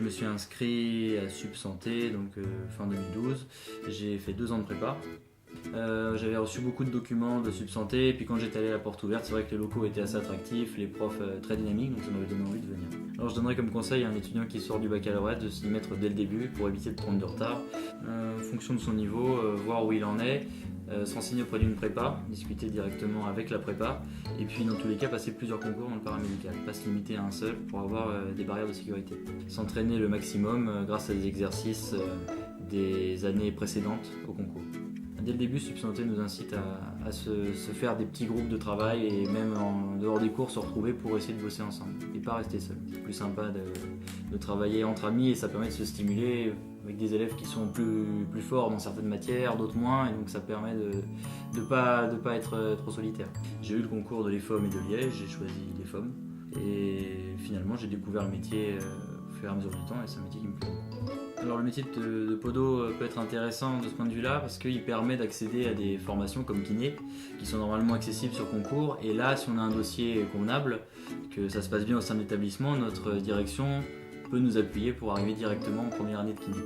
me suis inscrit à Sup Santé, donc fin 2012. J'ai fait 2 ans de prépa. J'avais reçu beaucoup de documents de Sup Santé, et puis quand j'étais allé à la porte ouverte, c'est vrai que les locaux étaient assez attractifs, les profs très dynamiques, donc ça m'avait donné envie de venir. Alors je donnerais comme conseil à un étudiant qui sort du baccalauréat de s'y mettre dès le début pour éviter de prendre du retard. En fonction de son niveau, voir où il en est, s'enseigner auprès d'une prépa, discuter directement avec la prépa, et puis dans tous les cas passer plusieurs concours dans le paramédical, pas se limiter à un seul pour avoir des barrières de sécurité. S'entraîner le maximum grâce à des exercices des années précédentes au concours. Dès le début, Sup Santé nous incite à se faire des petits groupes de travail et même en dehors des cours se retrouver pour essayer de bosser ensemble et pas rester seul. C'est plus sympa de travailler entre amis et ça permet de se stimuler avec des élèves qui sont plus forts dans certaines matières, d'autres moins, et donc ça permet de pas être trop solitaire. J'ai eu le concours de l'EFOM et de Liège, j'ai choisi l'EFOM et finalement j'ai découvert le métier au fur et à mesure du temps et c'est un métier qui me plaît. Alors le métier de podo peut être intéressant de ce point de vue-là parce qu'il permet d'accéder à des formations comme kiné qui sont normalement accessibles sur concours, et là si on a un dossier convenable, que ça se passe bien au sein de l'établissement, notre direction peut nous appuyer pour arriver directement en première année de kiné.